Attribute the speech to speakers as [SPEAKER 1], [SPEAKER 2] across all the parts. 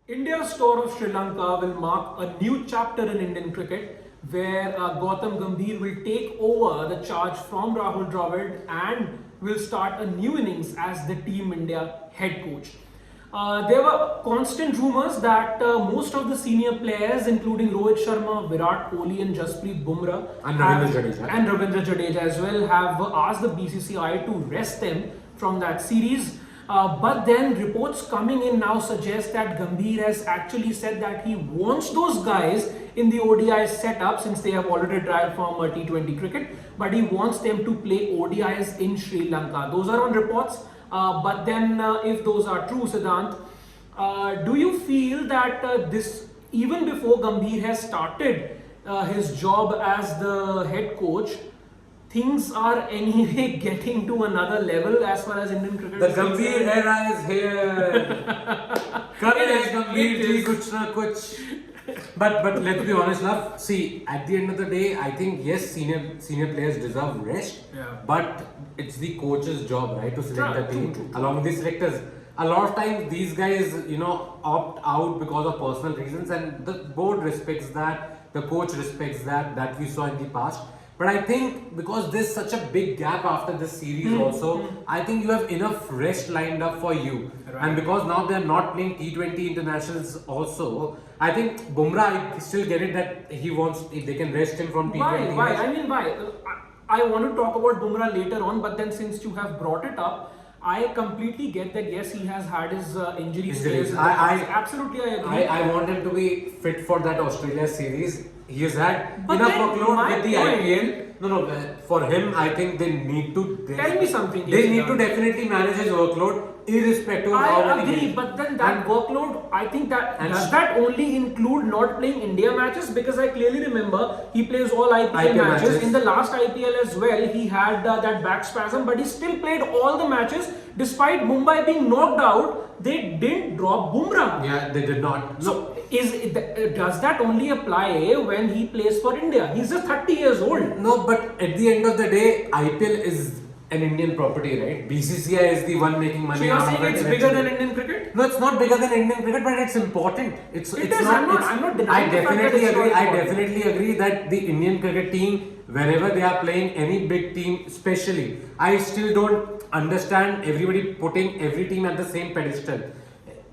[SPEAKER 1] India's tour of Sri Lanka will mark a new chapter in Indian cricket where Gautam Gambhir will take over the charge from Rahul Dravid and will start a new innings as the Team India head coach. There were constant rumors that most of the senior players, including Rohit Sharma, Virat Kohli, and Jasprit Bumrah, and Ravindra Jadeja as well, have asked the BCCI to rest them from that series. But then reports coming in now suggest that Gambhir has actually said that he wants those guys in the ODI setup since they have already retired from T20 cricket, but he wants them to play ODIs in Sri Lanka. Those are on reports. But then if those are true, Siddhant, do you feel that this, even before Gambhir has started his job as the head coach, things are anyway getting to another level as far as Indian cricket
[SPEAKER 2] The
[SPEAKER 1] is
[SPEAKER 2] Gambhir
[SPEAKER 1] concerned?
[SPEAKER 2] era is here. Courage, Gambhir ji, kuch na kuch. But let's be honest, love. See, at the end of the day, I think yes, senior players deserve rest.
[SPEAKER 1] Yeah.
[SPEAKER 2] But it's the coach's job, right, to select the team
[SPEAKER 1] True.
[SPEAKER 2] along with the selectors. A lot of times these guys, opt out because of personal reasons, and the board respects that, the coach respects that we saw in the past. But I think because there's such a big gap after this series also, I think you have enough rest lined up for you.
[SPEAKER 1] Right.
[SPEAKER 2] And because now they're not playing T20 internationals also, I think Bumrah, I still get it that he wants, if they can rest him from T20.
[SPEAKER 1] Why? I mean, why? I want to talk about Bumrah later on, but then since you have brought it up, I completely get that. Yes, he has had his injury
[SPEAKER 2] Injuries.
[SPEAKER 1] scares in the past. Absolutely, I agree.
[SPEAKER 2] I want him to be fit for that Australia series. He has had
[SPEAKER 1] But
[SPEAKER 2] enough
[SPEAKER 1] then
[SPEAKER 2] workload
[SPEAKER 1] my
[SPEAKER 2] with the
[SPEAKER 1] point-
[SPEAKER 2] IPL. No, for him, I think they need to.
[SPEAKER 1] Tell me something.
[SPEAKER 2] They
[SPEAKER 1] yes,
[SPEAKER 2] need to
[SPEAKER 1] Siddhant.
[SPEAKER 2] definitely manage his workload, irrespective of how
[SPEAKER 1] I
[SPEAKER 2] many
[SPEAKER 1] agree,
[SPEAKER 2] games.
[SPEAKER 1] but then that workload, I think that
[SPEAKER 2] And
[SPEAKER 1] does that only include not playing India matches? Because I clearly remember he plays all IPL,
[SPEAKER 2] IPL matches.
[SPEAKER 1] In the last IPL as well, he had that back spasm, but he still played all the matches. Despite Mumbai being knocked out, they didn't drop Bumrah.
[SPEAKER 2] Yeah, they did not.
[SPEAKER 1] So does that only apply when he plays for India? He's just 30 years old.
[SPEAKER 2] No, but at the end of the day, IPL is an Indian property, right? BCCI is the one making money
[SPEAKER 1] So you're
[SPEAKER 2] out of
[SPEAKER 1] saying
[SPEAKER 2] it
[SPEAKER 1] it's bigger
[SPEAKER 2] eventually.
[SPEAKER 1] than Indian cricket?
[SPEAKER 2] No, it's not bigger than Indian cricket, but it's important.
[SPEAKER 1] It is. I'm not denying the fact that it's not
[SPEAKER 2] I
[SPEAKER 1] important.
[SPEAKER 2] definitely agree that the Indian cricket team, whenever they are playing any big team, especially, I still don't understand everybody putting every team at the same pedestal.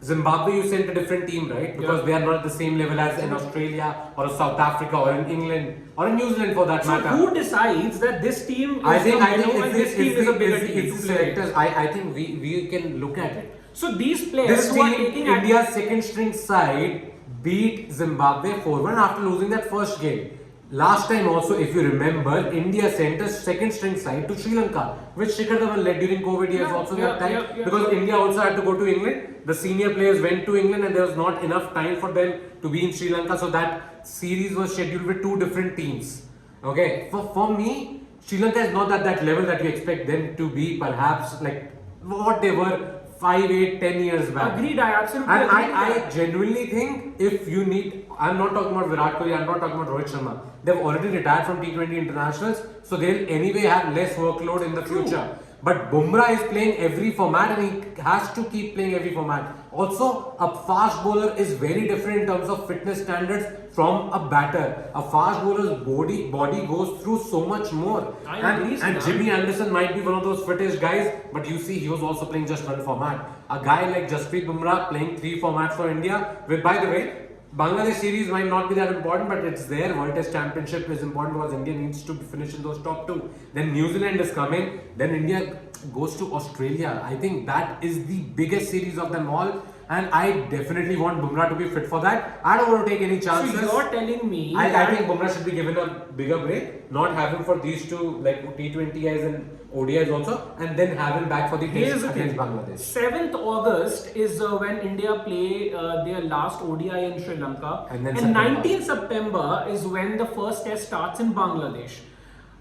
[SPEAKER 2] Zimbabwe, you sent a different team, right? Because they are not at the same level as in Australia or South Africa or in England or in New Zealand for that
[SPEAKER 1] So
[SPEAKER 2] matter.
[SPEAKER 1] who decides that this team is
[SPEAKER 2] I think
[SPEAKER 1] and this team is a bigger team?
[SPEAKER 2] it's the selectors. I think we can look at it.
[SPEAKER 1] So these players
[SPEAKER 2] This
[SPEAKER 1] who are
[SPEAKER 2] team,
[SPEAKER 1] taking
[SPEAKER 2] India's second string side, beat Zimbabwe 4-1 after losing that first game. Last time also, if you remember, India sent a second string side to Sri Lanka, which Shikhar Dhawan led during COVID years also that time. Because India also had to go to England. The senior players went to England and there was not enough time for them to be in Sri Lanka. So that series was scheduled with two different teams. Okay, for me, Sri Lanka is not at that level that you expect them to be, perhaps like what they were 5, 8, 10 years back.
[SPEAKER 1] Agreed, I absolutely
[SPEAKER 2] And
[SPEAKER 1] agree with
[SPEAKER 2] I
[SPEAKER 1] that.
[SPEAKER 2] genuinely think if you need, I'm not talking about Virat Kohli, I'm not talking about Rohit Sharma. They've already retired from T20 internationals, so they'll anyway have less workload in the future. But Bumrah is playing every format and he has to keep playing every format. Also, a fast bowler is very different in terms of fitness standards from a batter. A fast bowler's body goes through so much more.
[SPEAKER 1] I agree,
[SPEAKER 2] And
[SPEAKER 1] Siddhant.
[SPEAKER 2] Jimmy Anderson might be one of those fittest guys, but you see, he was also playing just one format. A guy like Jasprit Bumrah playing 3 formats for India, with, by the way, Bangladesh series might not be that important, but it's there. World Test Championship is important because India needs to finish in those top 2. Then New Zealand is coming. Then India goes to Australia. I think that is the biggest series of them all. And I definitely want Bumrah to be fit for that. I don't want to take any chances.
[SPEAKER 1] So you're telling me
[SPEAKER 2] I think Bumrah should be given a bigger break, not have him for these two like T20Is and ODIs also, and then have him back for the
[SPEAKER 1] here's
[SPEAKER 2] test
[SPEAKER 1] the thing.
[SPEAKER 2] against Bangladesh.
[SPEAKER 1] 7th August is when India play their last ODI in Sri Lanka,
[SPEAKER 2] And then
[SPEAKER 1] and
[SPEAKER 2] September.
[SPEAKER 1] 19th September is when the first test starts in Bangladesh.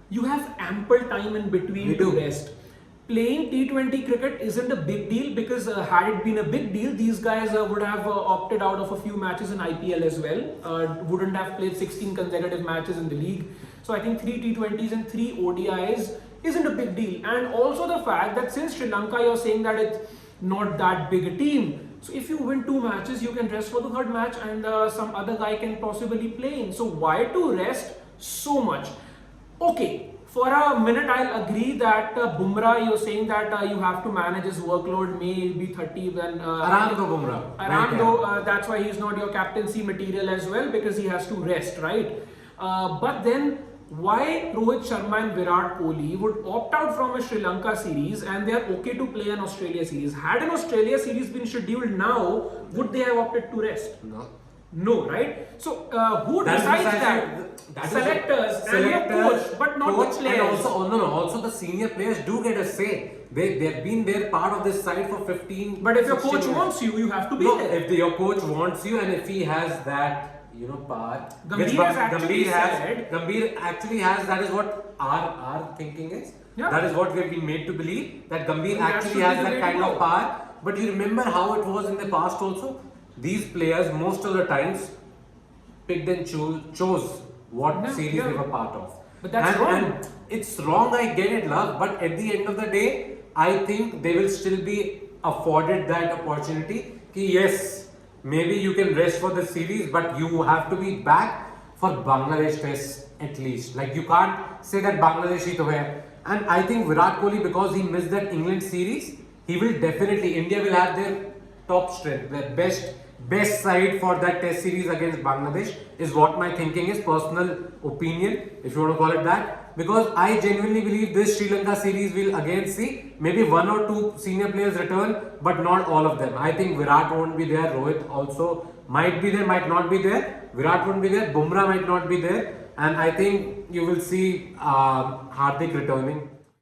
[SPEAKER 1] You have ample time in between
[SPEAKER 2] We
[SPEAKER 1] to
[SPEAKER 2] do.
[SPEAKER 1] rest. Playing T20 cricket isn't a big deal because had it been a big deal, these guys would have opted out of a few matches in IPL as well. Wouldn't have played 16 consecutive matches in the league. So I think 3 T20s and 3 ODIs isn't a big deal. And also the fact that since Sri Lanka, you're saying that it's not that big a team, So if you win 2 matches, you can rest for the third match, and some other guy can possibly play in. So why to rest so much? Okay. For a minute, I'll agree that Bumrah, you're saying that you have to manage his workload, may be 30 when...
[SPEAKER 2] Aram Bumrah.
[SPEAKER 1] That's why he's not your captaincy material as well, because he has to rest, right? But then, why Rohit Sharma and Virat Kohli would opt out from a Sri Lanka series and they are okay to play an Australia series? Had an Australia series been scheduled now, would they have opted to rest?
[SPEAKER 2] No.
[SPEAKER 1] No, right? So, who decides that? Selectors and your coach, but not the players.
[SPEAKER 2] And also the senior players do get a say. They've been there part of this side for 15.
[SPEAKER 1] But if your coach wants you, you have to be there.
[SPEAKER 2] If your coach wants you, and if he has that, power, Gambhir actually has. That is what our thinking is. Yeah. That is what we have been made to believe, that Gambhir actually has that kind of power. But you remember how it was in the past also. These players most of the times picked and chose what series they were part of.
[SPEAKER 1] But that's wrong.
[SPEAKER 2] And it's wrong, I get it, love. But at the end of the day, I think they will still be afforded that opportunity. Yes, maybe you can rest for the series, but you have to be back for Bangladesh Test at least. Like, you can't say that Bangladesh hi to hai. And I think Virat Kohli, because he missed that England series, he will definitely, India will have their top strength, their best side for that test series against Bangladesh, is what my thinking is, personal opinion, if you want to call it that. Because I genuinely believe this Sri Lanka series will again see maybe 1 or 2 senior players return, but not all of them. I think Virat won't be there, Rohit also might be there, might not be there, Virat won't be there, Bumrah might not be there, and I think you will see Hardik returning.